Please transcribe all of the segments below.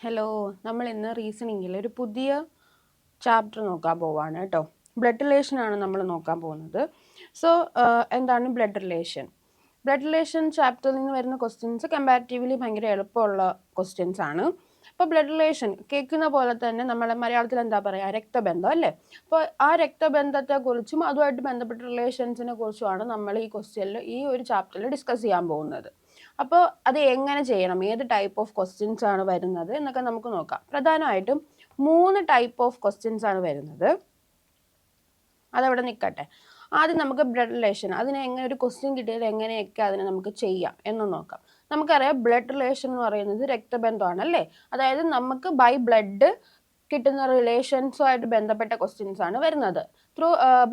Hello, നമ്മൾ ഇന്ന് റീസണിങ്ങിൽ ഒരു പുതിയ ചാപ്റ്റർ നോക്കാൻ പോവാണ് കേട്ടോ. ബ്ലഡ് റിലേഷൻ ആണ് നമ്മൾ നോക്കാൻ പോകുന്നത്. സോ എന്താണ് ബ്ലഡ് റിലേഷൻ? ബ്ലഡ് റിലേഷൻ ചാപ്റ്ററിൽ നിന്ന് വരുന്ന ക്വസ്റ്റ്യൻസ് കമ്പാരിറ്റീവ്ലി ഭയങ്കര എളുപ്പമുള്ള ക്വസ്റ്റ്യൻസ് ആണ്. അപ്പോൾ ബ്ലഡ് റിലേഷൻ കേൾക്കുന്ന പോലെ തന്നെ നമ്മളെ മലയാളത്തിൽ എന്താ പറയുക, രക്തബന്ധം അല്ലേ? അപ്പോൾ ആ രക്തബന്ധത്തെക്കുറിച്ചും അതുമായിട്ട് ബന്ധപ്പെട്ട റിലേഷൻസിനെ കുറിച്ചുമാണ് നമ്മൾ ഈ ക്വസ്റ്റ്യനിൽ ഈ ഒരു ചാപ്റ്ററിൽ ഡിസ്കസ് ചെയ്യാൻ പോകുന്നത്. അപ്പോൾ അത് എങ്ങനെ ചെയ്യണം, ഏത് ടൈപ്പ് ഓഫ് ക്വസ്റ്റ്യൻസ് ആണ് വരുന്നത് എന്നൊക്കെ നമുക്ക് നോക്കാം. പ്രധാനമായിട്ടും 3 ടൈപ്പ് ഓഫ് ക്വസ്റ്റ്യൻസ് ആണ് വരുന്നത്. അതവിടെ നിൽക്കട്ടെ. ആദ്യം നമുക്ക് ബ്ലഡ് റിലേഷൻ, അതിനെ എങ്ങനെ ഒരു ക്വസ്റ്റ്യൻ കിട്ടിയാൽ എങ്ങനെയൊക്കെ അതിനെ നമുക്ക് ചെയ്യാം എന്ന് നോക്കാം. നമുക്കറിയാം ബ്ലഡ് റിലേഷൻ എന്ന് പറയുന്നത് രക്തബന്ധമാണ് അല്ലേ? അതായത് നമുക്ക് ബൈ ബ്ലഡ് കിട്ടുന്ന റിലേഷൻസുമായിട്ട് ബന്ധപ്പെട്ട ക്വസ്റ്റ്യൻസ് ആണ് വരുന്നത്.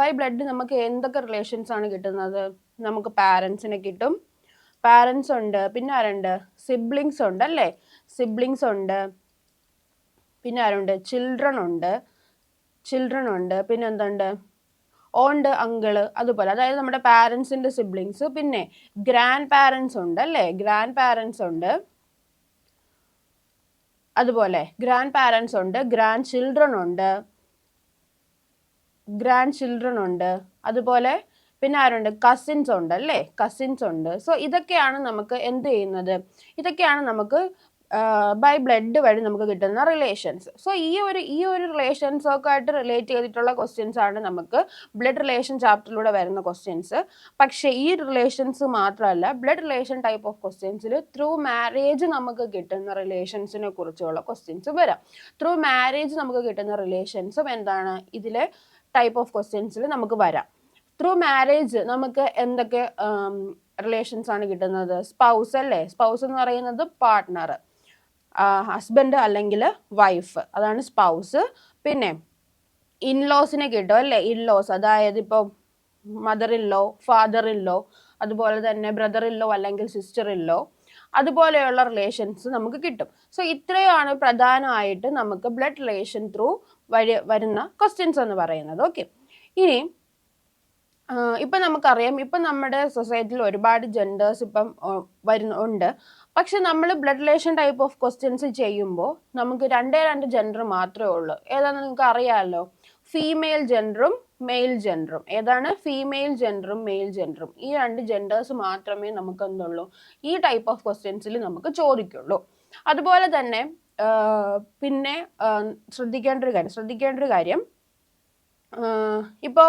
ബൈ ബ്ലഡ് നമുക്ക് എന്തൊക്കെ റിലേഷൻസ് ആണ് കിട്ടുന്നത്? നമുക്ക് പാരൻസിനെ കിട്ടും, പാരൻസ് ഉണ്ട്, പിന്നെ ആരുണ്ട്? സിബ്ലിങ്സ് ഉണ്ട് അല്ലേ? സിബ്ലിങ്സ് ഉണ്ട്, പിന്നെ ആരുണ്ട്? ചിൽഡ്രൻ ഉണ്ട്, പിന്നെ എന്തുണ്ട്? ഓണ്ട്, അങ്കിള്, അതുപോലെ. അതായത് നമ്മുടെ പാരൻസിന്റെ സിബ്ലിങ്സ്. പിന്നെ ഗ്രാൻഡ് പാരൻസ് ഉണ്ട് അല്ലേ? ഗ്രാൻഡ് പാരൻസ് ഉണ്ട്, അതുപോലെ ഗ്രാൻഡ് പാരൻസ് ഉണ്ട്, ഗ്രാൻഡ് ചിൽഡ്രൻ ഉണ്ട്, അതുപോലെ പിന്നെ ആരുണ്ട്? കസിൻസ് ഉണ്ട് അല്ലേ? കസിൻസ് ഉണ്ട്. സോ ഇതൊക്കെയാണ് നമുക്ക് എന്ത് ചെയ്യുന്നത്? ഇതൊക്കെയാണ് നമുക്ക് ബൈ ബ്ലഡ് വഴി നമുക്ക് കിട്ടുന്ന റിലേഷൻസ്. സോ ഈ ഒരു റിലേഷൻസ് ഒക്കെ ആയിട്ട് റിലേറ്റ് ചെയ്തിട്ടുള്ള ക്വസ്റ്റ്യൻസ് ആണ് നമുക്ക് ബ്ലഡ് റിലേഷൻ ചാപ്റ്ററിലൂടെ വരുന്ന ക്വസ്റ്റ്യൻസ്. പക്ഷേ ഈ റിലേഷൻസ് മാത്രമല്ല, ബ്ലഡ് റിലേഷൻ ടൈപ്പ് ഓഫ് ക്വസ്റ്റ്യൻസിൽ ത്രൂ മാരേജ് നമുക്ക് കിട്ടുന്ന റിലേഷൻസിനെ കുറിച്ചുള്ള ക്വസ്റ്റ്യൻസ് വരാം. ത്രൂ മാരേജ് നമുക്ക് കിട്ടുന്ന റിലേഷൻസും എന്താണ് ഇതിലെ ടൈപ്പ് ഓഫ് ക്വസ്റ്റ്യൻസിൽ നമുക്ക് വരാം. ത്രൂ മാരേജ് നമുക്ക് എന്തൊക്കെ റിലേഷൻസ് ആണ് കിട്ടുന്നത്? സ്പൗസ് അല്ലേ? സ്പൗസ് എന്ന് പറയുന്നത് പാർട്ട്ണർ, ഹസ്ബൻഡ് അല്ലെങ്കിൽ വൈഫ്, അതാണ് സ്പൗസ്. പിന്നെ ഇൻലോസിനെ കിട്ടും അല്ലേ? ഇൻലോസ്, അതായത് ഇപ്പോൾ മദർ ഇൻലോ, ഫാദർ ഇൻലോ, അതുപോലെ തന്നെ ബ്രദർ ഇൻലോ അല്ലെങ്കിൽ സിസ്റ്റർ ഇൻലോ, അതുപോലെയുള്ള റിലേഷൻസ് നമുക്ക് കിട്ടും. സോ ഇത്രയാണ് പ്രധാനമായിട്ട് നമുക്ക് ബ്ലഡ് റിലേഷൻ ത്രൂ വരുന്ന ക്വസ്റ്റ്യൻസ് എന്ന് പറയുന്നത്. ഓക്കെ, ഇനി ഇപ്പം നമുക്കറിയാം, ഇപ്പം നമ്മുടെ സൊസൈറ്റിയിൽ ഒരുപാട് ജെൻഡേഴ്സ് ഇപ്പം ഉണ്ട്. പക്ഷെ നമ്മൾ blood relation type of questions ചെയ്യുമ്പോൾ നമുക്ക് രണ്ട് ജെൻഡർ മാത്രമേ ഉള്ളൂ. ഏതാണെന്ന് നിങ്ങൾക്ക് അറിയാമല്ലോ, ഫീമെയിൽ ജെൻഡറും മെയിൽ ജെൻഡറും. ഏതാണ്? ഫീമെയിൽ ജെൻഡറും മെയിൽ ജെൻഡറും. ഈ 2 ജെൻഡേഴ്സ് മാത്രമേ നമുക്ക് എന്തുള്ളൂ, ഈ ടൈപ്പ് ഓഫ് ക്വസ്റ്റ്യൻസിൽ നമുക്ക് ചോദിക്കുള്ളൂ. അതുപോലെ തന്നെ പിന്നെ ശ്രദ്ധിക്കേണ്ട ഒരു കാര്യം ഇപ്പോൾ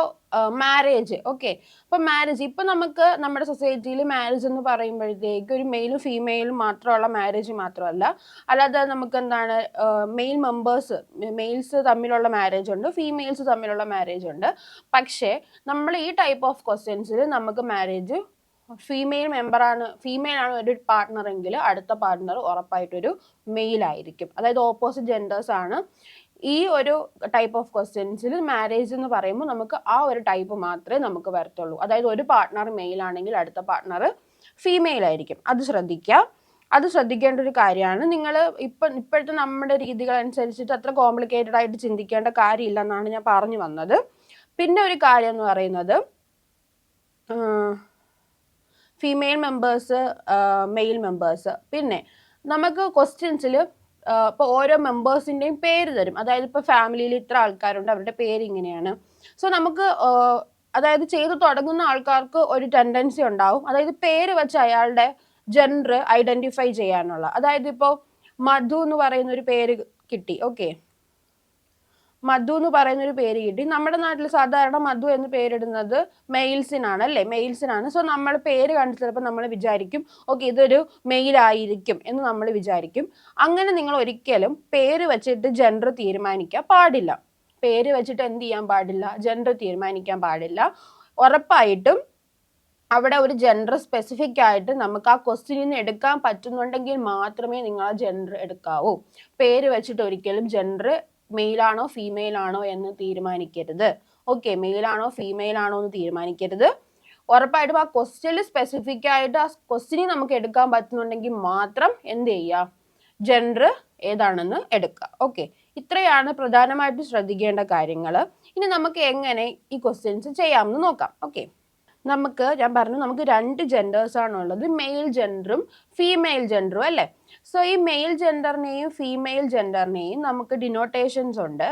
മാരേജ്. ഓക്കെ, അപ്പോൾ മാരേജ് ഇപ്പം നമുക്ക് നമ്മുടെ സൊസൈറ്റിയിൽ മാരേജ് എന്ന് പറയുമ്പോഴത്തേക്ക് ഒരു മെയിലും ഫീമെയിലും മാത്രമുള്ള മാരേജ് മാത്രമല്ല, അല്ലാതെ നമുക്ക് എന്താണ് മെയിൽസ് തമ്മിലുള്ള മാരേജ് ഉണ്ട്, ഫീമെയിൽസ് തമ്മിലുള്ള മാരേജ് ഉണ്ട്. പക്ഷേ നമ്മൾ ഈ ടൈപ്പ് ഓഫ് ക്വസ്റ്റ്യൻസിൽ നമുക്ക് മാരേജ് ഫീമെയിൽ ആണ് ഒരു പാർട്ട്ണർ എങ്കിൽ അടുത്ത പാർട്ട്ണർ ഉറപ്പായിട്ടൊരു മെയിൽ ആയിരിക്കും. അതായത് ഓപ്പോസിറ്റ് ജെൻഡേഴ്സ് ആണ്. ഈ ഒരു ടൈപ്പ് ഓഫ് ക്വസ്റ്റ്യൻസിൽ മാരേജ് എന്ന് പറയുമ്പോൾ നമുക്ക് ആ ഒരു ടൈപ്പ് മാത്രമേ നമുക്ക് വരത്തുള്ളൂ. അതായത് ഒരു പാർട്ട്ണർ മെയിൽ ആണെങ്കിൽ അടുത്ത പാർട്ട്ണർ ഫീമെയിൽ ആയിരിക്കും. അത് ശ്രദ്ധിക്കേണ്ട ഒരു കാര്യമാണ്. നിങ്ങൾ ഇപ്പോഴത്തെ നമ്മുടെ രീതികൾ അനുസരിച്ചിട്ട് അത്ര കോംപ്ലിക്കേറ്റഡ് ആയിട്ട് ചിന്തിക്കേണ്ട കാര്യമില്ല എന്നാണ് ഞാൻ പറഞ്ഞു വന്നത്. പിന്നെ ഒരു കാര്യം എന്ന് പറയുന്നത്, ഫീമെയിൽ മെമ്പേഴ്സ്, മെയിൽ മെമ്പേഴ്സ്. പിന്നെ നമുക്ക് ക്വസ്റ്റ്യൻസിൽ ഇപ്പോൾ ഓരോ മെമ്പേഴ്സിൻ്റെയും പേര് തരും. അതായത് ഇപ്പോൾ ഫാമിലിയിൽ ഇത്ര ആൾക്കാരുണ്ട്, അവരുടെ പേര് ഇങ്ങനെയാണ്. സോ നമുക്ക് അതായത് ചെയ്തു തുടങ്ങുന്ന ആൾക്കാർക്ക് ഒരു ടെൻഡൻസി ഉണ്ടാവും, അതായത് പേര് വെച്ച് അയാളുടെ ജെൻഡർ ഐഡന്റിഫൈ ചെയ്യാനുള്ള. അതായത് ഇപ്പോൾ മധു എന്ന് പറയുന്ന ഒരു പേര് കിട്ടി. ഓക്കെ, മധു എന്ന് പറയുന്ന ഒരു പേര് കിട്ടി. നമ്മുടെ നാട്ടിൽ സാധാരണ മധു എന്ന് പേരിടുന്നത് മെയിൽസിനാണ് അല്ലേ? മെയിൽസിനാണ്. സോ നമ്മൾ പേര് കണ്ടിട്ട് ചിലപ്പോൾ നമ്മൾ വിചാരിക്കും ഓക്കെ ഇതൊരു മെയിൽ ആയിരിക്കും എന്ന് നമ്മൾ വിചാരിക്കും. അങ്ങനെ നിങ്ങൾ ഒരിക്കലും പേര് വെച്ചിട്ട് ജെൻഡർ തീരുമാനിക്കാൻ പാടില്ല. പേര് വെച്ചിട്ട് എന്ത് ചെയ്യാൻ പാടില്ല? ജെൻഡർ തീരുമാനിക്കാൻ പാടില്ല. ഉറപ്പായിട്ടും അവിടെ ഒരു ജെൻഡർ സ്പെസിഫിക് ആയിട്ട് നമുക്ക് ആ ക്വസ്റ്റ്യനിൽ നിന്ന് എടുക്കാൻ പറ്റുന്നുണ്ടെങ്കിൽ മാത്രമേ നിങ്ങൾ ആ ജെൻഡർ എടുക്കാവൂ. പേര് വെച്ചിട്ട് ഒരിക്കലും ജെൻഡർ മെയിലാണോ ഫീമെയിൽ ആണോ എന്ന് തീരുമാനിക്കരുത്. ഓക്കെ, മെയിലാണോ ഫീമെയിൽ ആണോ എന്ന് തീരുമാനിക്കരുത്. ഉറപ്പായിട്ടും ആ ക്വസ്റ്റ്യനിൽ സ്പെസിഫിക് ആയിട്ട് ആ ക്വസ്റ്റ്യനിൽ നമുക്ക് എടുക്കാൻ പറ്റുന്നുണ്ടെങ്കിൽ മാത്രം എന്ത് ചെയ്യുക? ജെൻഡർ ഏതാണെന്ന് എടുക്കുക. ഓക്കെ, ഇത്രയാണ് പ്രധാനമായിട്ട് ശ്രദ്ധിക്കേണ്ട കാര്യങ്ങൾ. ഇനി നമുക്ക് എങ്ങനെ ഈ ക്വസ്റ്റ്യൻസ് ചെയ്യാമെന്ന് നോക്കാം. ഓക്കെ, ഞാൻ പറഞ്ഞു നമുക്ക് 2 ജെൻഡേഴ്സ് ആണുള്ളത്, മെയിൽ ജെൻഡറും ഫീമെയിൽ ജെൻഡറും അല്ലേ? സോ ഈ മെയിൽ ജെൻഡറിനെയും ഫീമെയിൽ ജെൻഡറിനെയും നമുക്ക് ഡിനോട്ടേഷൻസ് ഉണ്ട്.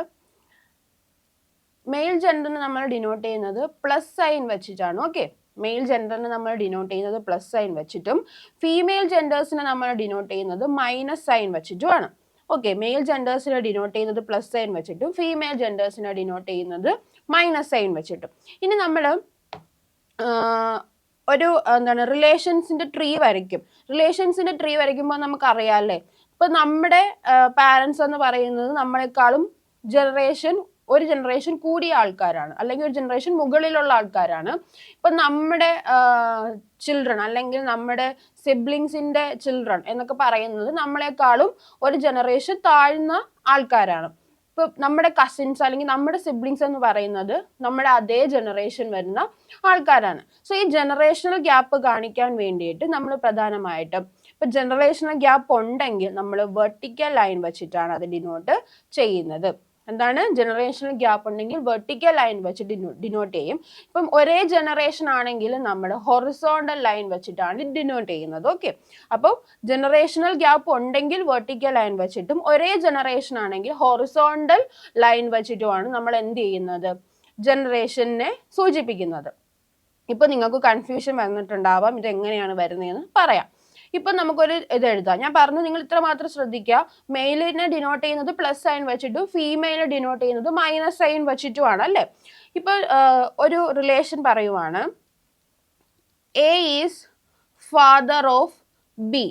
മെയിൽ ജെൻഡറിന് നമ്മൾ ഡിനോട്ട് ചെയ്യുന്നത് പ്ലസ് സൈൻ വെച്ചിട്ടാണ്. ഓക്കെ, മെയിൽ ജെൻഡറിന് നമ്മൾ ഡിനോട്ട് ചെയ്യുന്നത് പ്ലസ് സൈൻ വെച്ചിട്ടും ഫീമെയിൽ ജെൻഡേഴ്സിനെ നമ്മൾ ഡിനോട്ട് ചെയ്യുന്നത് മൈനസ് സൈൻ വെച്ചിട്ടുമാണ്. ഓക്കെ, മെയിൽ ജെൻഡേഴ്സിനെ ഡിനോട്ട് ചെയ്യുന്നത് പ്ലസ് സൈൻ വെച്ചിട്ടും ഫീമെയിൽ ജെൻഡേഴ്സിനെ ഡിനോട്ട് ചെയ്യുന്നത് മൈനസ് സൈൻ വെച്ചിട്ടും. ഇനി നമ്മൾ ഒരു എന്താണ് റിലേഷൻസിന്റെ ട്രീ വരയ്ക്കും. റിലേഷൻസിന്റെ ട്രീ വരയ്ക്കുമ്പോൾ നമുക്കറിയാമല്ലേ, ഇപ്പൊ നമ്മുടെ പാരൻസ് എന്ന് പറയുന്നത് നമ്മളെക്കാളും ഒരു ജനറേഷൻ കൂടിയ ആൾക്കാരാണ്, അല്ലെങ്കിൽ ഒരു ജനറേഷൻ മുകളിലുള്ള ആൾക്കാരാണ്. ഇപ്പൊ നമ്മുടെ ചിൽഡ്രൻ അല്ലെങ്കിൽ നമ്മുടെ സിബ്ലിങ്സിന്റെ ചിൽഡ്രൻ എന്നൊക്കെ പറയുന്നത് നമ്മളെക്കാളും ഒരു ജനറേഷൻ താഴ്ന്ന ആൾക്കാരാണ്. ഇപ്പൊ നമ്മുടെ കസിൻസ് അല്ലെങ്കിൽ നമ്മുടെ സിബ്ലിങ്സ് എന്ന് പറയുന്നത് നമ്മുടെ അതേ ജനറേഷൻ വരുന്ന ആൾക്കാരാണ്. സോ ഈ ജനറേഷണൽ ഗ്യാപ്പ് കാണിക്കാൻ വേണ്ടിയിട്ട് നമ്മൾ പ്രധാനമായിട്ടും ഇപ്പൊ ജനറേഷണൽ ഗ്യാപ്പ് ഉണ്ടെങ്കിൽ നമ്മൾ വെർട്ടിക്കൽ ലൈൻ വെച്ചിട്ടാണ് അത് ഡിനോട്ട് ചെയ്യുന്നത്. എന്താണ്, ജനറേഷണൽ ഗ്യാപ്പ് ഉണ്ടെങ്കിൽ വെർട്ടിക്കൽ ലൈൻ വെച്ച് ഡിനോട്ട് ചെയ്യും. ഇപ്പം ഒരേ ജനറേഷൻ ആണെങ്കിൽ നമ്മൾ ഹൊറിസോണ്ടൽ ലൈൻ വെച്ചിട്ടാണ് ഡിനോട്ട് ചെയ്യുന്നത്. ഓക്കെ, അപ്പോൾ ജനറേഷണൽ ഗ്യാപ്പ് ഉണ്ടെങ്കിൽ വെർട്ടിക്കൽ ലൈൻ വെച്ചിട്ടും ഒരേ ജനറേഷൻ ആണെങ്കിൽ ഹൊറിസോണ്ടൽ ലൈൻ വെച്ചിട്ടുമാണ് നമ്മൾ എന്ത് ചെയ്യുന്നത്, ജനറേഷനെ സൂചിപ്പിക്കുന്നത്. ഇപ്പൊ നിങ്ങൾക്ക് കൺഫ്യൂഷൻ വന്നിട്ടുണ്ടാവാം ഇത് എങ്ങനെയാണ് വരുന്നതെന്ന് പറയാം. ഇപ്പൊ നമുക്കൊരു ഇത് എഴുതാം. ഞാൻ പറഞ്ഞു, നിങ്ങൾ ഇത്ര മാത്രം ശ്രദ്ധിക്കുക, മെയിലിനെ ഡിനോട്ട് ചെയ്യുന്നത് പ്ലസ് സൈൻ വെച്ചിട്ടും ഫീമെയിലിനെ ഡിനോട്ട് ചെയ്യുന്നത് മൈനസ് സൈൻ വെച്ചിട്ടുമാണ് അല്ലേ. ഇപ്പൊ ഒരു റിലേഷൻ പറയുവാണ്, A is father of B.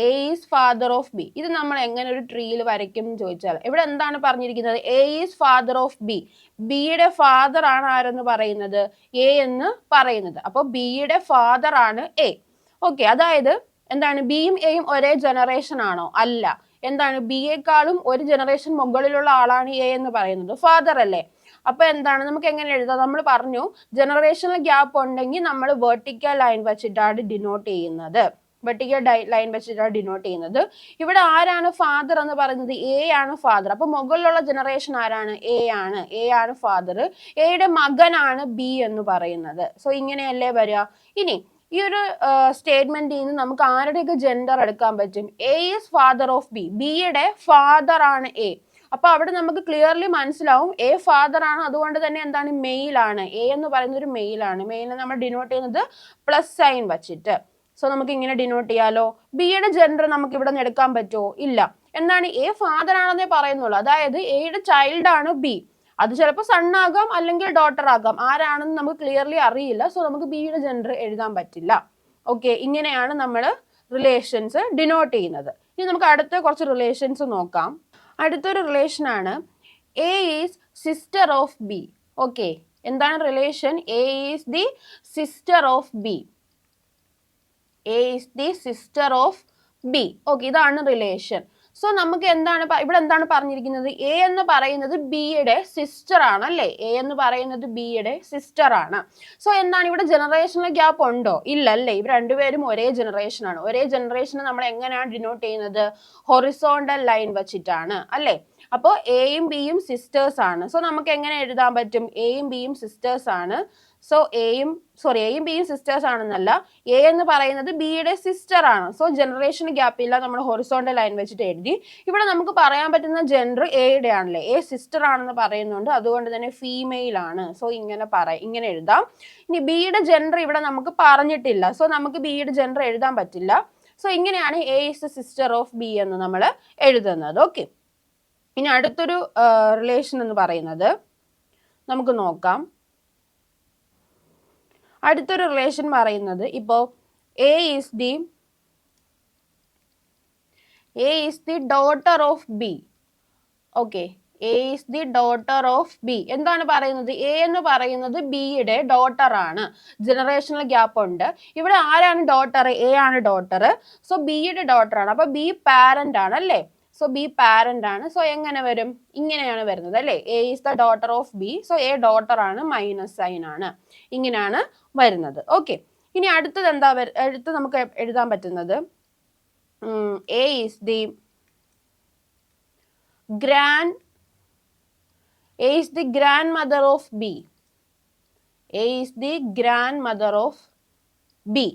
A is father of B. ഇത് നമ്മൾ എങ്ങനെ ഒരു ട്രീയിൽ വരയ്ക്കും എന്ന് ചോദിച്ചാൽ ഇവിടെ എന്താണ് പറഞ്ഞിരിക്കുന്നത്, A is father of B. ബിയുടെ ഫാദർ ആണ് ആരെന്ന് പറയുന്നത്, എ എന്ന് പറയുന്നത്. അപ്പോൾ ബിയുടെ ഫാദർ ആണ് എ. ഓക്കെ, അതായത് എന്താണ്, ബിയും എയും ഒരേ ജനറേഷൻ ആണോ? അല്ല. എന്താണ്, ബിയേക്കാളും ഒരു ജനറേഷൻ മുകളിലുള്ള ആളാണ് എ എന്ന് പറയുന്നത്, ഫാദർ അല്ലേ. അപ്പൊ എന്താണ്, നമുക്ക് എങ്ങനെ എഴുതാം? നമ്മൾ പറഞ്ഞു ജനറേഷണൽ ഗ്യാപ്പ് ഉണ്ടെങ്കിൽ നമ്മൾ വെർട്ടിക്കൽ ലൈൻ വെച്ചിട്ടാണ് ഡിനോട്ട് ചെയ്യുന്നത്. വെർട്ടിക്കൽ ലൈൻ വെച്ചിട്ടാണ് ഡിനോട്ട് ചെയ്യുന്നത്. ഇവിടെ ആരാണ് ഫാദർ എന്ന് പറയുന്നത്? എ ആണ് ഫാദർ. അപ്പൊ മുകളിലുള്ള ജനറേഷൻ ആരാണ്? എ ആണ്. എ ആണ് ഫാദർ. എയുടെ മകനാണ് ബി എന്ന് പറയുന്നത്. സോ ഇങ്ങനെയല്ലേ വരിക. ഇനി ഈ ഒരു സ്റ്റേറ്റ്മെന്റിൽ നിന്ന് നമുക്ക് ആരുടെയൊക്കെ ജെൻഡർ എടുക്കാൻ പറ്റും? A is father of B. ബിയുടെ ഫാദർ ആണ് എ. അപ്പൊ അവിടെ നമുക്ക് ക്ലിയർലി മനസ്സിലാവും എ ഫാദർ ആണ്, അതുകൊണ്ട് തന്നെ എന്താണ്, മെയിൽ ആണ്. എ എന്ന് പറയുന്ന ഒരു മെയിൽ ആണ്. മെയിലിനെ നമ്മൾ ഡിനോട്ട് ചെയ്യുന്നത് പ്ലസ് സൈൻ വെച്ചിട്ട്. സോ നമുക്ക് ഇങ്ങനെ ഡിനോട്ട് ചെയ്യാലോ. ബിയുടെ ജെൻഡർ നമുക്ക് ഇവിടെ നിന്ന് എടുക്കാൻ പറ്റുമോ? ഇല്ല. എന്താണ്, എ ഫാദർ ആണെന്നേ പറയുന്നുള്ളൂ. അതായത് എയുടെ ചൈൽഡ് ആണ് ബി. അത് ചിലപ്പോൾ സൺ ആകാം അല്ലെങ്കിൽ ഡോട്ടർ ആകാം, ആരാണെന്ന് നമുക്ക് ക്ലിയർലി അറിയില്ല. സോ നമുക്ക് ബിയുടെ ജെൻഡർ എഴുതാൻ പറ്റില്ല. ഓക്കെ, ഇങ്ങനെയാണ് നമ്മൾ റിലേഷൻസ് ഡിനോട്ട് ചെയ്യുന്നത്. ഇനി നമുക്ക് അടുത്ത കുറച്ച് റിലേഷൻസ് നോക്കാം. അടുത്തൊരു റിലേഷൻ ആണ് A is sister of B. Okay, എന്താണ് relation? A is the sister of B. A is the sister of B. Okay, ഇതാണ് റിലേഷൻ. സോ നമുക്ക് എന്താണ് ഇവിടെ എന്താണ് പറഞ്ഞിരിക്കുന്നത്? എ എന്ന് പറയുന്നത് ബിയുടെ സിസ്റ്റർ ആണ് അല്ലേ. എ എന്ന് പറയുന്നത് ബിയുടെ സിസ്റ്റർ ആണ്. സോ എന്താണ്, ഇവിടെ ജനറേഷണൽ ഗ്യാപ്പ് ഉണ്ടോ? ഇല്ല അല്ലേ. ഇവർ രണ്ടുപേരും ഒരേ ജനറേഷൻ ആണ്. ഒരേ ജനറേഷനെ നമ്മൾ എങ്ങനെയാണ് ഡിനോട്ട് ചെയ്യുന്നത്? ഹൊറിസോണ്ടൽ ലൈൻ വെച്ചിട്ടാണ് അല്ലേ. അപ്പോൾ എയും ബിയും സിസ്റ്റേഴ്സ് ആണ്. സോ നമുക്ക് എങ്ങനെ എഴുതാൻ പറ്റും? എയും ബിയും സിസ്റ്റേഴ്സ് ആണ്. സോ എയും ബിയും സിസ്റ്റേഴ്സ് ആണെന്നല്ല, എ എന്ന് പറയുന്നത് ബിയുടെ സിസ്റ്റർ ആണ്. സോ ജനറേഷൻ ഗ്യാപ്പ് ഇല്ല, നമ്മൾ ഹൊറിസോണ്ടൽ ലൈൻ വെച്ചിട്ട് എഴുതി. ഇവിടെ നമുക്ക് പറയാൻ പറ്റുന്ന ജെൻഡർ എയുടെ ആണല്ലേ. എ സിസ്റ്റർ ആണെന്ന് പറയുന്നുണ്ട്, അതുകൊണ്ട് തന്നെ ഫീമെയിൽ ആണ്. സോ ഇങ്ങനെ എഴുതാം. ഇനി ബിയുടെ ജെൻഡർ ഇവിടെ നമുക്ക് പറഞ്ഞിട്ടില്ല, സോ നമുക്ക് ബിയുടെ ജെൻഡർ എഴുതാൻ പറ്റില്ല. സോ ഇങ്ങനെയാണ് A is the sister of B എന്ന് നമ്മൾ എഴുതുന്നത്. ഓക്കെ, ഇനി അടുത്തൊരു റിലേഷൻ എന്ന് പറയുന്നത് നമുക്ക് നോക്കാം. അടുത്തൊരു റിലേഷൻ പറയുന്നത് ഇപ്പോ A is the daughter of B. Okay, A is the daughter of B. എന്താണ് പറയുന്നത്? എ എന്ന് പറയുന്നത് ബിയുടെ ഡോട്ടർ ആണ്. ജനറേഷണൽ ഗ്യാപ്പ് ഉണ്ട്. ഇവിടെ ആരാണ് ഡോട്ടർ? എ ആണ് ഡോട്ടർ. സോ ബിയുടെ ഡോട്ടർ ആണ്. അപ്പൊ ബി പാരന്റ് ആണ് അല്ലേ. സോ ബി പാരന്റ് ആണ്. സോ എങ്ങനെ വരും? ഇങ്ങനെയാണ് വരുന്നത് അല്ലേ. A is the daughter of B. So A daughter ആണ്, മൈനസ് സൈൻ ആണ്. ഇങ്ങനെയാണ് വരുന്നത്. ഓക്കെ, ഇനി അടുത്തത് എന്താ? അടുത്ത് നമുക്ക് എഴുതാൻ പറ്റുന്നത് A is the grand mother of B. A is the grand mother of B.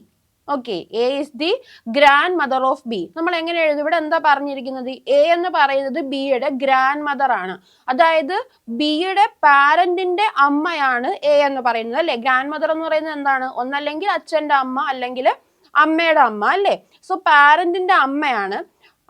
Okay, A is the grand mother of B. നമ്മൾ എങ്ങനെ എഴുതും? ഇവിടെ എന്താ പറഞ്ഞിരിക്കുന്നത്? എ എന്ന് പറയുന്നത് ബിയുടെ ഗ്രാൻഡ് മദർ ആണ്. അതായത് ബിയുടെ പാരന്റിന്റെ അമ്മയാണ് എ എന്ന് പറയുന്നത് അല്ലെ. ഗ്രാൻഡ് മദർ എന്ന് പറയുന്നത് എന്താണ്? ഒന്നല്ലെങ്കിൽ അച്ഛന്റെ അമ്മ അല്ലെങ്കിൽ അമ്മയുടെ അമ്മ അല്ലെ. സോ പാരന്റിന്റെ അമ്മയാണ്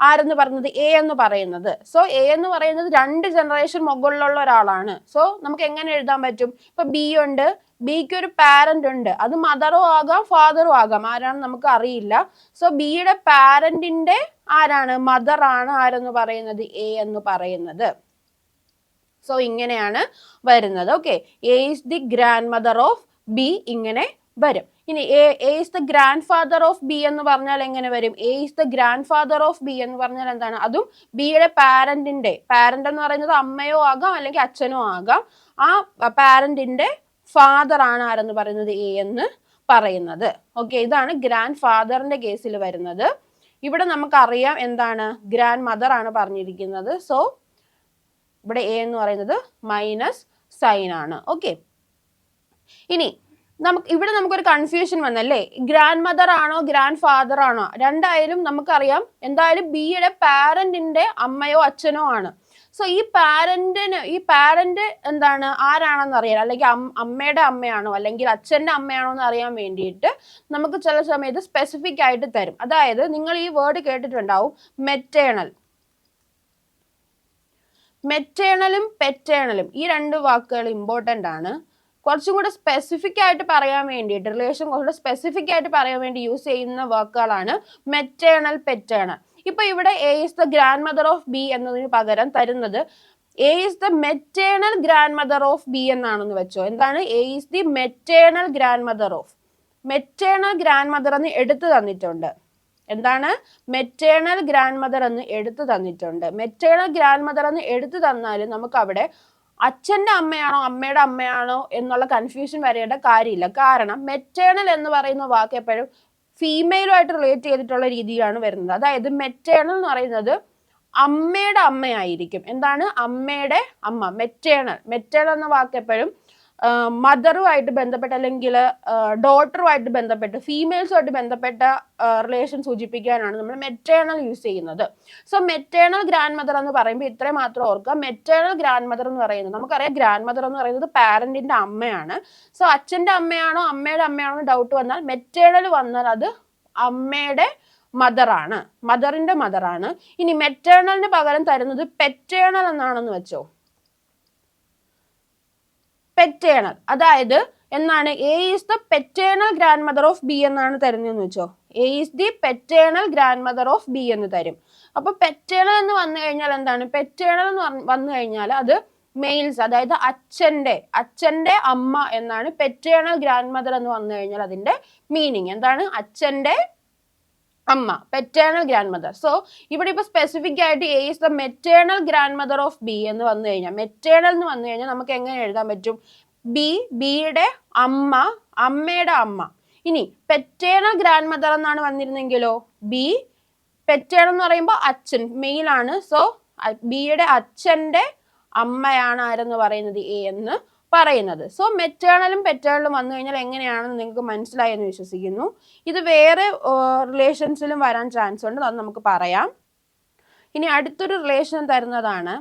ആരെന്ന് പറയുന്നത്? എ എന്ന് പറയുന്നത്. സോ എ എന്ന് പറയുന്നത് 2 ജനറേഷൻ മുകളിലുള്ള ഒരാളാണ്. സോ നമുക്ക് എങ്ങനെ എഴുതാൻ പറ്റും? ഇപ്പൊ ബി ഉണ്ട്, ബിക്ക് ഒരു പാരന്റ് ഉണ്ട്, അത് മദറും ആകാം ഫാദറും ആകാം, ആരാണ് നമുക്ക് അറിയില്ല. സോ ബിയുടെ പാരന്റിന്റെ ആരാണ്? മദർ ആണ് ആരെന്ന് പറയുന്നത്? എ എന്ന് പറയുന്നത്. സോ ഇങ്ങനെയാണ് വരുന്നത്. Okay, A is the grand mother of B ഇങ്ങനെ വരും. ഇനി A is the grand father of B എന്ന് പറഞ്ഞാൽ എങ്ങനെ വരും? A is the grand father of B എന്ന് പറഞ്ഞാൽ എന്താണ്? അതും ബിയുടെ പാരന്റ് എന്ന് പറയുന്നത് അമ്മയോ ആകാം അല്ലെങ്കിൽ അച്ഛനോ ആകാം. ആ പാരന്റിന്റെ ഫാദർ ആണ് ആരെന്ന് പറയുന്നത്? എ എന്ന് പറയുന്നത്. ഓക്കെ, ഇതാണ് ഗ്രാൻഡ് ഫാദറിന്റെ കേസിൽ വരുന്നത്. ഇവിടെ നമുക്കറിയാം എന്താണ്? ഗ്രാൻഡ് മദർ ആണ് പറഞ്ഞിരിക്കുന്നത്. സോ ഇവിടെ എ എന്ന് പറയുന്നത് മൈനസ് സൈൻ ആണ്. ഓക്കെ, ഇനി ഇവിടെ നമുക്കൊരു കൺഫ്യൂഷൻ വന്നല്ലേ, ഗ്രാൻഡ് മദർ ആണോ ഗ്രാൻഡ് ഫാദർ ആണോ? രണ്ടായാലും നമുക്കറിയാം എന്തായാലും ബിയുടെ പാരന്റിന്റെ അമ്മയോ അച്ഛനോ ആണ്. സോ ഈ പാരന്റ് എന്താണ്, ആരാണെന്ന് അറിയാൻ, അല്ലെങ്കിൽ അമ്മയുടെ അമ്മയാണോ അല്ലെങ്കിൽ അച്ഛന്റെ അമ്മയാണോ എന്ന് അറിയാൻ വേണ്ടിയിട്ട് നമുക്ക് ചില സമയത്ത് സ്പെസിഫിക് ആയിട്ട് തരും. അതായത് നിങ്ങൾ ഈ വേർഡ് കേട്ടിട്ടുണ്ടാവും, മെറ്റേണലും പെറ്റേണലും. ഈ 2 വാക്കുകൾ ഇമ്പോർട്ടൻ്റ് ആണ്. കുറച്ചും കൂടെ സ്പെസിഫിക് ആയിട്ട് പറയാൻ വേണ്ടിയിട്ട്, റിലേഷൻ കുറച്ചുകൂടെ സ്പെസിഫിക് ആയിട്ട് പറയാൻ വേണ്ടി യൂസ് ചെയ്യുന്ന വാക്കുകളാണ് മെറ്റേണൽ, പെറ്റേണൽ. ഇപ്പൊ ഇവിടെ A is the grand mother of B എന്നതിന് പകരം തരുന്നത് A is the maternal grand mother of B എന്നാണെന്ന് വെച്ചോ. എന്താണ്? A is the maternal grand mother of. Maternal grand mother എന്ന് എടുത്തു തന്നിട്ടുണ്ട്. എന്താണ്? മെറ്റേണൽ ഗ്രാൻഡ് മദർ എന്ന് എടുത്തു തന്നിട്ടുണ്ട്. മെറ്റേണൽ ഗ്രാൻഡ് മദർ എന്ന് എടുത്തു തന്നാൽ നമുക്ക് അവിടെ അച്ഛന്റെ അമ്മയാണോ അമ്മയുടെ അമ്മയാണോ എന്നുള്ള കൺഫ്യൂഷൻ വരേണ്ട കാര്യമില്ല. കാരണം മെറ്റേണൽ എന്ന് പറയുന്ന വാക്ക് എപ്പോഴും ഫീമെയിലുമായിട്ട് റിലേറ്റ് ചെയ്തിട്ടുള്ള രീതിയിലാണ് വരുന്നത്. അതായത് മെറ്റേണൽ എന്ന് പറയുന്നത് അമ്മയുടെ അമ്മയായിരിക്കും. എന്താണ്? അമ്മയുടെ അമ്മ. മെറ്റേണൽ എന്ന വാക്ക് എപ്പോഴും മദറുമായിട്ട് ബന്ധപ്പെട്ട് അല്ലെങ്കിൽ ഡോട്ടറുമായിട്ട് ബന്ധപ്പെട്ട് ഫീമെയിൽസുമായിട്ട് ബന്ധപ്പെട്ട റിലേഷൻ സൂചിപ്പിക്കാനാണ് നമ്മൾ മെറ്റേണൽ യൂസ് ചെയ്യുന്നത്. സോ മെറ്റേണൽ ഗ്രാൻഡ് മദർ എന്ന് പറയുമ്പോൾ ഇത്രയും മാത്രം ഓർക്കുക. മെറ്റേണൽ ഗ്രാൻഡ് മദർ എന്ന് പറയുന്നത് നമുക്കറിയാം, ഗ്രാൻഡ് മദർ എന്ന് പറയുന്നത് പാരന്റിന്റെ അമ്മയാണ്. സോ അച്ഛന്റെ അമ്മയാണോ അമ്മയുടെ അമ്മയാണോ എന്ന് ഡൗട്ട് വന്നാൽ മെറ്റേണൽ വന്നാൽ അത് അമ്മയുടെ മദറാണ്, മദറിന്റെ മദറാണ്. ഇനി മെറ്റേണലിന് പകരം തരുന്നത് പെറ്റേണൽ എന്നാണെന്ന് വെച്ചോ. പെറ്റേണൽ, അതായത് എന്നാണ്? A is the paternal grand mother of B എന്നാണ് തരുന്നതെന്ന് വെച്ചോ. A is the paternal grand mother of B എന്ന് തരും. അപ്പൊ പെറ്റേണൽ എന്ന് വന്നു കഴിഞ്ഞാൽ എന്താണ്? പെറ്റേണൽ എന്ന് വന്നു കഴിഞ്ഞാൽ അത് മെയിൽസ്, അതായത് അച്ഛന്റെ അമ്മ എന്നാണ് പെറ്റേണൽ ഗ്രാൻഡ് മദർ എന്ന് വന്നു കഴിഞ്ഞാൽ അതിന്റെ മീനിങ്. എന്താണ്? അച്ഛന്റെ അമ്മ, പെറ്റേണൽ ഗ്രാൻഡ് മദർ. സോ ഇവിടെ ഇപ്പൊ സ്പെസിഫിക് ആയിട്ട് A is the maternal grand mother of B എന്ന് വന്നു കഴിഞ്ഞാൽ, മെറ്റേണൽ എന്ന് വന്നു കഴിഞ്ഞാൽ നമുക്ക് എങ്ങനെ എഴുതാൻ പറ്റും? ബിയുടെ അമ്മ, അമ്മയുടെ അമ്മ. ഇനി പെറ്റേണൽ ഗ്രാൻഡ് മദർ എന്നാണ് വന്നിരുന്നെങ്കിലോ, പെറ്റേണൽ എന്ന് പറയുമ്പോൾ അച്ഛൻ, മെയിൽ ആണ്. സോ ബിയുടെ അച്ഛന്റെ അമ്മയാണ് ആരെന്ന് പറയുന്നത്? എ എന്ന് പറയുന്നത്. സോ മെറ്റേണലും പെറ്റേണലും വന്നു കഴിഞ്ഞാൽ എങ്ങനെയാണെന്ന് നിങ്ങൾക്ക് മനസ്സിലായെന്ന് വിശ്വസിക്കുന്നു. ഇത് വേറെ റിലേഷൻസിലും വരാൻ ചാൻസ് ഉണ്ട്, അത് നമുക്ക് പറയാം. ഇനി അടുത്തൊരു റിലേഷൻ തരുന്നതാണ്,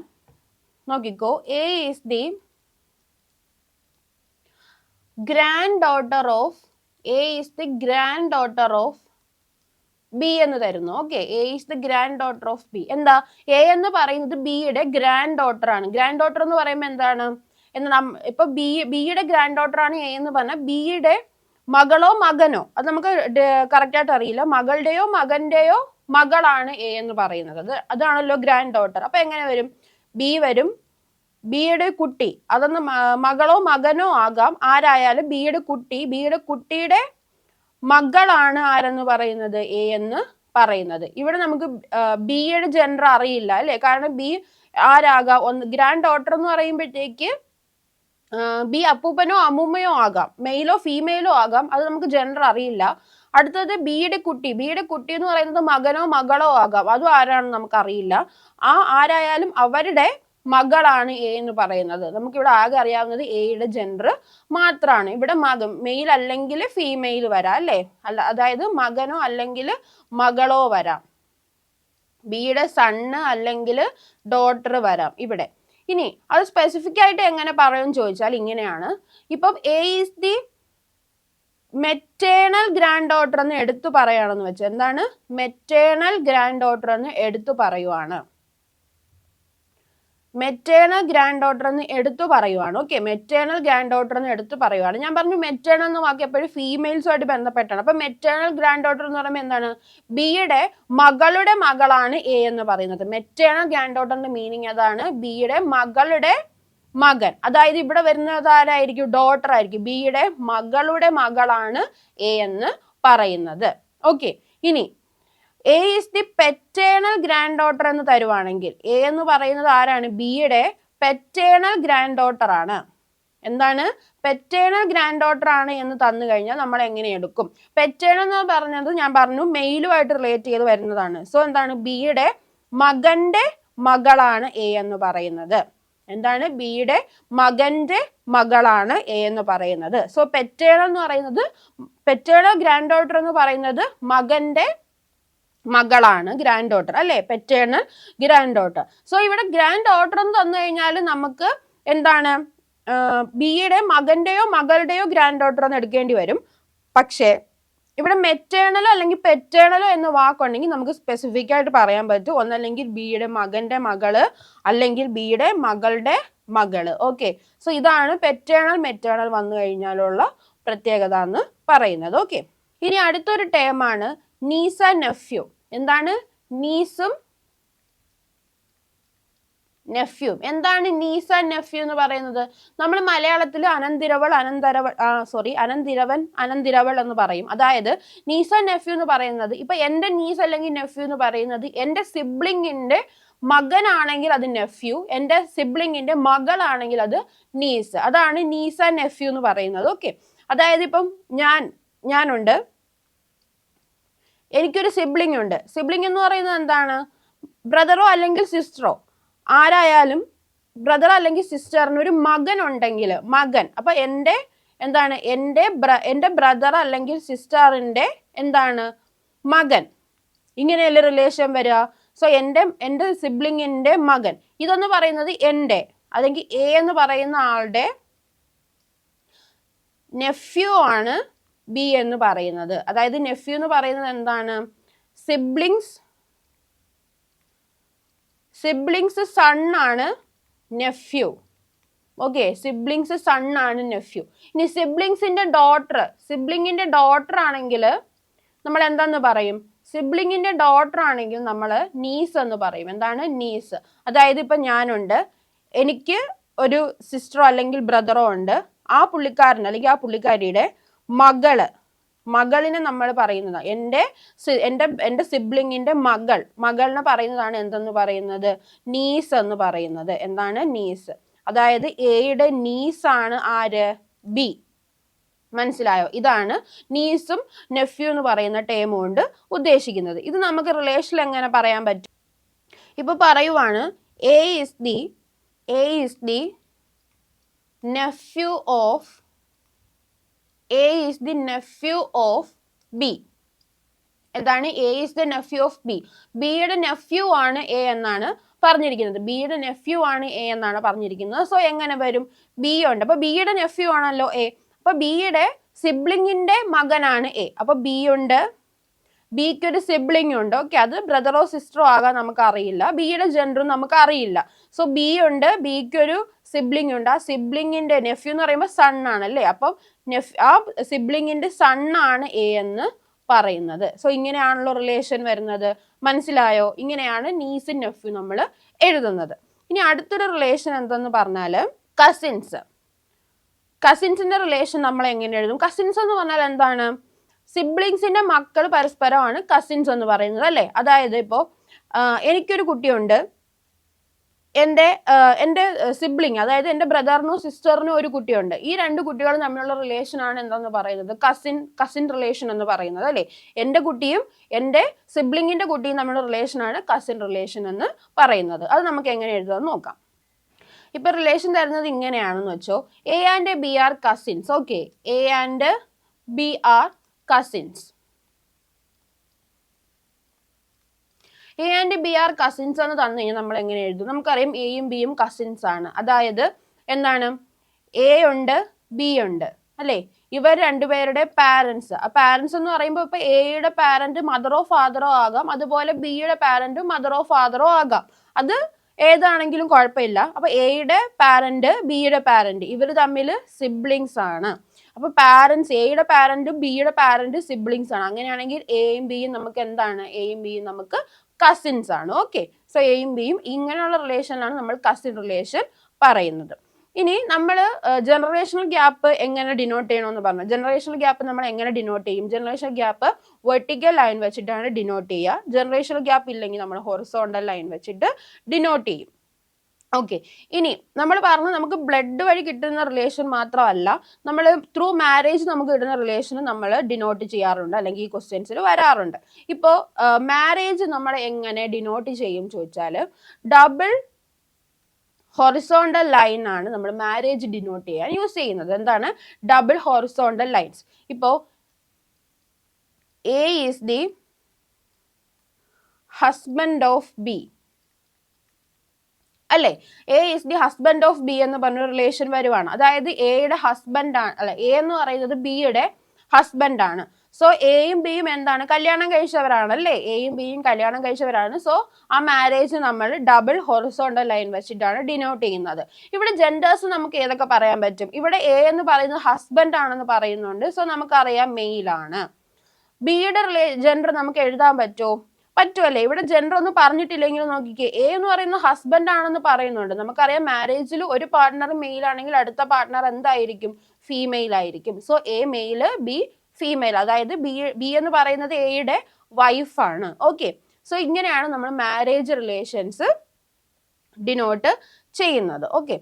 നോക്കിക്കോ. A is the grand daughter of B എന്ന് തരുന്നു. Okay, A is the grand daughter of B. എന്താ? എ എന്ന് പറയുന്നത് ബിയുടെ ഗ്രാൻഡ് ഡോട്ടർ ആണ്. ഗ്രാൻഡ് ഡോട്ടർ എന്ന് പറയുമ്പോൾ എന്താണ്? ഇപ്പൊ ബിയുടെ ഗ്രാൻഡ് ഡോട്ടർ ആണ് എ എന്ന് പറഞ്ഞാൽ ബിയുടെ മകളോ മകനോ അത് നമുക്ക് കറക്റ്റ് ആയിട്ട് അറിയില്ല. മകളുടെയോ മകന്റെയോ മകളാണ് എ എന്ന് പറയുന്നത്. അതാണല്ലോ ഗ്രാൻഡ് ഡോട്ടർ. അപ്പൊ എങ്ങനെ വരും? ബി വരും, ബിയുടെ കുട്ടി, അതൊന്ന് മകളോ മകനോ ആകാം, ആരായാലും ബിയുടെ കുട്ടിയുടെ മകളാണ് ആരെന്ന് പറയുന്നത്? എ എന്ന് പറയുന്നത്. ഇവിടെ നമുക്ക് ബിയുടെ ജെൻഡർ അറിയില്ല അല്ലെ, കാരണം ബി ആരാകാം? ഗ്രാൻഡ് ഡോട്ടർ എന്ന് പറയുമ്പോഴത്തേക്ക് ബി അപ്പൂപ്പനോ അമ്മൂമ്മയോ ആകാം, മെയിലോ ഫീമെയിലോ ആകാം, അത് നമുക്ക് ജെൻഡർ അറിയില്ല. അടുത്തത് ബിയുടെ കുട്ടി എന്ന് പറയുന്നത് മകനോ മകളോ ആകാം, അതും ആരാണെന്ന് നമുക്ക് അറിയില്ല. ആരായാലും അവരുടെ മകളാണ് എ എന്ന് പറയുന്നത്. നമുക്കിവിടെ ആകെ അറിയാവുന്നത് എയുടെ ജെൻഡർ മാത്രമാണ്. ഇവിടെ മെയിൽ അല്ലെങ്കിൽ ഫീമെയിൽ വരാം അല്ലേ, അതായത് മകനോ അല്ലെങ്കിൽ മകളോ വരാം. ബിയുടെ സണ്ണ് അല്ലെങ്കിൽ ഡോട്ടർ വരാം ഇവിടെ. ഇനി അത് സ്പെസിഫിക് ആയിട്ട് എങ്ങനെ പറയും ചോദിച്ചാൽ ഇങ്ങനെയാണ്. ഇപ്പം A is the maternal grand daughter എന്ന് എടുത്തു പറയുകയാണെന്ന് വെച്ചാൽ എന്താണ് മെറ്റേണൽ ഗ്രാൻഡ് ഡോട്ടർ എന്ന് എടുത്തു പറയുവാണ്. മെറ്റേണൽ ഗ്രാൻഡ് ഡോട്ടർ എന്ന് എടുത്തു പറയുവാണ്. ഓക്കെ, മെറ്റേണൽ ഗ്രാൻഡ് ഡോട്ടർ എന്ന് എടുത്തു പറയുവാണ്. ഞാൻ പറഞ്ഞു മെറ്റേണൽ എന്ന് വാക്ക് എപ്പോഴും ഫീമെയിൽസുമായിട്ട് ബന്ധപ്പെട്ടാണ്. അപ്പൊ മെറ്റേണൽ ഗ്രാൻഡ് ഡോട്ടർ എന്ന് പറയുമ്പോൾ എന്താണ് ബിയുടെ മകളുടെ മകളാണ് എ എന്ന് പറയുന്നത്. മെറ്റേണൽ ഗ്രാൻഡ് ഡോട്ടറിന്റെ മീനിങ് അതാണ്, ബിയുടെ മകളുടെ മകൻ. അതായത് ഇവിടെ വരുന്നത് ആരായിരിക്കും, ഡോട്ടർ ആയിരിക്കും. ബിയുടെ മകളുടെ മകളാണ് എ എന്ന് പറയുന്നത്. ഓക്കെ, ഇനി A is the paternal grand daughter എന്ന് തരുവാണെങ്കിൽ എ എന്ന് പറയുന്നത് ആരാണ്, ബിയുടെ പെറ്റേണൽ ഗ്രാൻഡ് ഡോട്ടർ ആണ്. എന്താണ് പെറ്റേണൽ ഗ്രാൻഡ് ഡോട്ടർ ആണ് എന്ന് തന്നു കഴിഞ്ഞാൽ നമ്മൾ എങ്ങനെ എടുക്കും? പെറ്റേണൽ എന്ന് പറഞ്ഞത് ഞാൻ പറഞ്ഞു മെയിലുമായിട്ട് റിലേറ്റ് ചെയ്ത് വരുന്നതാണ്. സോ എന്താണ് ബിയുടെ മകന്റെ മകളാണ് എ എന്ന് പറയുന്നത്. എന്താണ് ബിയുടെ മകന്റെ മകളാണ് എ എന്ന് പറയുന്നത്. സോ പെറ്റേണൽ എന്ന് പറയുന്നത്, പെറ്റേണൽ ഗ്രാൻഡ് ഡോട്ടർ എന്ന് പറയുന്നത് മകന്റെ മകളാണ് ഗ്രാൻഡ് ഡോട്ടർ അല്ലെ, പെറ്റേണൽ ഗ്രാൻഡ് ഡോട്ടർ. സോ ഇവിടെ ഗ്രാൻഡ് ഡോട്ടർ എന്ന് തന്നു കഴിഞ്ഞാൽ നമുക്ക് എന്താണ് ബിയുടെ മകന്റെയോ മകളുടെയോ ഗ്രാൻഡ് ഡോട്ടർ എന്ന് എടുക്കേണ്ടി വരും. പക്ഷേ ഇവിടെ മെറ്റേണലോ അല്ലെങ്കിൽ പെറ്റേണലോ എന്ന വാക്കുണ്ടെങ്കിൽ നമുക്ക് സ്പെസിഫിക് ആയിട്ട് പറയാൻ പറ്റും. ഒന്നല്ലെങ്കിൽ ബിയുടെ മകന്റെ മകള് അല്ലെങ്കിൽ ബിയുടെ മകളുടെ മകള്. ഓക്കെ, സോ ഇതാണ് പെറ്റേണൽ മെറ്റേണൽ വന്നു കഴിഞ്ഞാലുള്ള പ്രത്യേകത എന്ന് പറയുന്നത്. ഓക്കെ, ഇനി അടുത്തൊരു ടേമാണ് നീസ് ആൻഡ് നെഫ്യൂ. എന്താണ് നീസും നെഫ്യൂ? എന്താണ് നീസ് ആൻഡ് നെഫ്യൂ എന്ന് പറയുന്നത്? നമ്മൾ മലയാളത്തിൽ അനന്തിരവൾ അനന്തിരവൻ അനന്തിരവൾ എന്ന് പറയും. അതായത് നീസ് ആൻഡ് നെഫ്യൂ എന്ന് പറയുന്നത്, ഇപ്പൊ എന്റെ നീസ് അല്ലെങ്കിൽ നെഫ്യൂ എന്ന് പറയുന്നത് എന്റെ സിബ്ലിങ്ങിന്റെ മകനാണെങ്കിൽ അത് നെഫ്യൂ, എന്റെ സിബ്ലിങ്ങിന്റെ മകളാണെങ്കിൽ അത് നീസ്. അതാണ് നീസ് ആൻഡ് നെഫ്യൂ എന്ന് പറയുന്നത്. ഓക്കെ, അതായത് ഇപ്പം ഞാനുണ്ട്, എനിക്കൊരു സിബ്ലിംഗ് ഉണ്ട്. സിബ്ലിംഗ് എന്ന് പറയുന്നത് എന്താണ്, ബ്രദറോ അല്ലെങ്കിൽ സിസ്റ്ററോ ആരായാലും ബ്രദർ അല്ലെങ്കിൽ സിസ്റ്ററിന് ഒരു മകൻ ഉണ്ടെങ്കിൽ മകൻ, അപ്പൊ എന്റെ ബ്രദർ അല്ലെങ്കിൽ സിസ്റ്ററിന്റെ എന്താണ് മകൻ, ഇങ്ങനെയല്ലേ റിലേഷൻ വരിക. സോ എന്റെ സിബ്ലിങ്ങിന്റെ മകൻ ഇതെന്ന് പറയുന്നത് എന്റെ അല്ലെങ്കിൽ എ എന്ന് പറയുന്ന ആളുടെ നെഫ്യൂ ആണ് ബി എന്ന് പറയുന്നത്. അതായത് നെഫ്യൂ എന്ന് പറയുന്നത് എന്താണ്, സിബ്ലിങ്സ് സൺ ആണ് നെഫ്യൂ. ഓക്കെ, സിബ്ലിങ്സ് സൺ ആണ് നെഫ്യൂ. ഇനി സിബ്ലിങ്ങിന്റെ ഡോട്ടർ ആണെങ്കിൽ നമ്മൾ എന്താന്ന് പറയും, സിബ്ലിങ്ങിന്റെ ഡോട്ടർ ആണെങ്കിൽ നമ്മൾ നീസ് എന്ന് പറയും. എന്താണ് നീസ്? അതായത് ഇപ്പൊ ഞാനുണ്ട്, എനിക്ക് ഒരു സിസ്റ്ററോ അല്ലെങ്കിൽ ബ്രദറോ ഉണ്ട്. ആ പുള്ളിക്കാരൻ അല്ലെങ്കിൽ ആ പുള്ളിക്കാരിയുടെ മകളിനെ നമ്മൾ പറയുന്നതാണ് എന്റെ സിബ്ലിങ്ങിന്റെ മകളിനെ പറയുന്നതാണ് എന്തെന്ന് പറയുന്നത്, നീസ് എന്ന് പറയുന്നത്. എന്താണ് നീസ്? അതായത് എയുടെ നീസ് ആണ് ആര്, ബി. മനസ്സിലായോ? ഇതാണ് നീസും നെഫ്യൂ എന്ന് പറയുന്ന ടേം കൊണ്ട് ഉദ്ദേശിക്കുന്നത്. ഇത് നമുക്ക് റിലേഷനിൽ എങ്ങനെ പറയാൻ പറ്റും? ഇപ്പൊ പറയുവാണ് A is the nephew of B. എന്താണ് A is the nephew of B? ബിയുടെ നെഫ്യൂ ആണ് എ എന്നാണ് പറഞ്ഞിരിക്കുന്നത്. ബിയുടെ നെഫ്യൂ ആണ് എ എന്നാണ് പറഞ്ഞിരിക്കുന്നത്. സോ എങ്ങനെ വരും, ബി ഉണ്ട്, അപ്പൊ ബിയുടെ നെഫ്യൂ ആണല്ലോ എ, അപ്പൊ ബിയുടെ സിബ്ലിങ്ങിന്റെ മകനാണ് എ. അപ്പൊ ബി ഉണ്ട്, ബിക്ക് ഒരു സിബ്ലിംഗ് ഉണ്ട്. ഓക്കെ, അത് ബ്രദറോ സിസ്റ്ററോ ആകാൻ നമുക്ക് അറിയില്ല, ബിയുടെ ജെൻഡറും നമുക്ക് അറിയില്ല. സോ ബി ഉണ്ട്, ബിക്ക് ഒരു സിബ്ലിംഗ് ഉണ്ട്. ആ സിബ്ലിങ്ങിന്റെ നെഫ്യൂ എന്ന് പറയുമ്പോൾ സൺ ആണല്ലേ, അപ്പം ആ സിബ്ലിങ്ങിന്റെ സൺ ആണ് എ എന്ന് പറയുന്നത്. സോ ഇങ്ങനെയാണല്ലോ റിലേഷൻ വരുന്നത്. മനസ്സിലായോ? ഇങ്ങനെയാണ് നീസും നെഫ്യൂ നമ്മൾ എഴുതുന്നത്. ഇനി അടുത്തൊരു റിലേഷൻ എന്തെന്ന് പറഞ്ഞാല് കസിൻസിന്റെ റിലേഷൻ നമ്മൾ എങ്ങനെ എഴുതും? കസിൻസ് എന്ന് പറഞ്ഞാൽ എന്താണ്, സിബ്ലിങ്സിന്റെ മക്കൾ പരസ്പരമാണ് കസിൻസ് എന്ന് പറയുന്നത് അല്ലേ. അതായത് ഇപ്പോ എനിക്കൊരു കുട്ടിയുണ്ട്, എൻ്റെ സിബ്ലിങ് അതായത് എൻ്റെ ബ്രദറിനോ സിസ്റ്ററിനോ ഒരു കുട്ടിയുണ്ട്. ഈ രണ്ട് കുട്ടികളും തമ്മിലുള്ള റിലേഷൻ ആണ് എന്താന്ന് പറയുന്നത്, കസിൻ റിലേഷൻ എന്ന് പറയുന്നത് അല്ലേ. എൻ്റെ കുട്ടിയും എൻ്റെ സിബ്ലിങ്ങിന്റെ കുട്ടിയും തമ്മിലുള്ള റിലേഷൻ ആണ് കസിൻ റിലേഷൻ എന്ന് പറയുന്നത്. അത് നമുക്ക് എങ്ങനെ എഴുതാമെന്ന് നോക്കാം. ഇപ്പൊ റിലേഷൻ തരുന്നത് ഇങ്ങനെയാണെന്ന് വെച്ചോ, A and B are cousins. Okay, A and B are cousins. A and B are cousins എന്ന് തന്നു കഴിഞ്ഞാൽ നമ്മൾ എങ്ങനെ എഴുതും? നമുക്കറിയാം എയും ബിയും കസിൻസ് ആണ്. അതായത് എന്താണ്, എ ഉണ്ട് ബി ഉണ്ട് അല്ലേ? ഇവർ രണ്ടുപേരുടെ പാരന്റ്സ്. ആ പാരന്റ്സ് എന്ന് പറയുമ്പോൾ ഇപ്പൊ എയുടെ പാരന്റ് മദറോ ഫാദറോ ആകാം, അതുപോലെ ബിയുടെ പാരന്റ് മദറോ ഫാദറോ ആകാം. അത് ഏതാണെങ്കിലും കുഴപ്പമില്ല. അപ്പൊ എയുടെ പാരന്റ് ബിയുടെ പാരന്റ് ഇവർ തമ്മിൽ സിബ്ലിങ്സ് ആണ്. അപ്പൊ പാരന്റ്സ്, എയുടെ പാരന്റും ബിയുടെ പാരന്റ് സിബ്ലിങ്സ് ആണ്. അങ്ങനെയാണെങ്കിൽ എയും ബിയും നമുക്ക് എന്താണ്? എയും ബിയും നമുക്ക് കസിൻസ് ആണ്. ഓക്കെ, സോ എയും ബിയും ഇങ്ങനെയുള്ള റിലേഷനിലാണ് നമ്മൾ കസിൻ റിലേഷൻ പറയുന്നത്. ഇനി നമ്മൾ ജനറേഷണൽ ഗ്യാപ്പ് എങ്ങനെ ഡിനോട്ട് ചെയ്യണമെന്ന് പറഞ്ഞു. ജനറേഷണൽ ഗ്യാപ്പ് നമ്മൾ എങ്ങനെ ഡിനോട്ട് ചെയ്യും? ജനറേഷണൽ ഗ്യാപ്പ് വെർട്ടിക്കൽ ലൈൻ വെച്ചിട്ടാണ് ഡിനോട്ട് ചെയ്യുക. ജനറേഷണൽ ഗ്യാപ്പ് ഇല്ലെങ്കിൽ നമ്മൾ ഹൊറിസോണ്ടൽ ലൈൻ വെച്ചിട്ട് ഡിനോട്ട് ചെയ്യും. ഓക്കെ, ഇനി നമ്മൾ പറഞ്ഞു നമുക്ക് ബ്ലഡ് വഴി കിട്ടുന്ന റിലേഷൻ മാത്രമല്ല, നമ്മൾ ത്രൂ മാരേജ് നമുക്ക് കിട്ടുന്ന റിലേഷൻ നമ്മൾ ഡിനോട്ട് ചെയ്യാറുണ്ട്, അല്ലെങ്കിൽ ഈ ക്വസ്റ്റ്യൻസിൽ വരാറുണ്ട്. ഇപ്പോൾ മാരേജ് നമ്മൾ എങ്ങനെ ഡിനോട്ട് ചെയ്യും ചോദിച്ചാൽ, ഡബിൾ ഹൊറിസോണ്ടൽ ലൈൻ ആണ് നമ്മൾ മാരേജ് ഡിനോട്ട് ചെയ്യാൻ യൂസ് ചെയ്യുന്നത്. എന്താണ്? Double horizontal lines. ഇപ്പോ A is the husband of B അല്ലെ? A is the husband of B എന്ന് പറഞ്ഞ റിലേഷൻ വരുവാണ്. അതായത് എയുടെ ഹസ്ബൻഡ് ആണ്, അല്ല, എ എന്ന് പറയുന്നത് ബിയുടെ ഹസ്ബൻഡ് ആണ്. സോ എയും ബിയും എന്താണ്? കല്യാണം കഴിച്ചവരാണ് അല്ലേ? എയും ബിയും കല്യാണം കഴിച്ചവരാണ്. സോ ആ മാരേജ് നമ്മൾ ഡബിൾ ഹൊറിസോണ്ടൽ ലൈൻ വെച്ചിട്ടാണ് ഡിനോട്ട് ചെയ്യുന്നത്. ഇവിടെ ജെൻഡേഴ്സ് നമുക്ക് ഏതൊക്കെ പറയാൻ പറ്റും? ഇവിടെ എ എന്ന് പറയുന്നത് ഹസ്ബൻഡ് ആണെന്ന് പറയുന്നുണ്ട്. സോ നമുക്കറിയാം മെയിൽ ആണ്. ബിയുടെ ജെൻഡർ നമുക്ക് എഴുതാൻ പറ്റുമോ? പറ്റുമല്ലേ? ഇവിടെ ജെൻഡർ ഒന്നും പറഞ്ഞിട്ടില്ലെങ്കിലും നോക്കിക്കേ, എ എന്ന് പറയുന്ന ഹസ്ബൻഡ് ആണെന്ന് പറയുന്നുണ്ട്. നമുക്കറിയാം മാരേജിൽ ഒരു പാർട്ട്ണർ മെയിൽ ആണെങ്കിൽ അടുത്ത പാർട്ട്ണർ എന്തായിരിക്കും? ഫീമെയിൽ ആയിരിക്കും. So A mail, B female. അതായത് ബി എന്ന് പറയുന്നത് എയുടെ വൈഫാണ്. ഓക്കെ, സോ ഇങ്ങനെയാണ് നമ്മൾ മാരേജ് റിലേഷൻസ് ഡിനോട്ട് ചെയ്യുന്നത്. ഓക്കെ,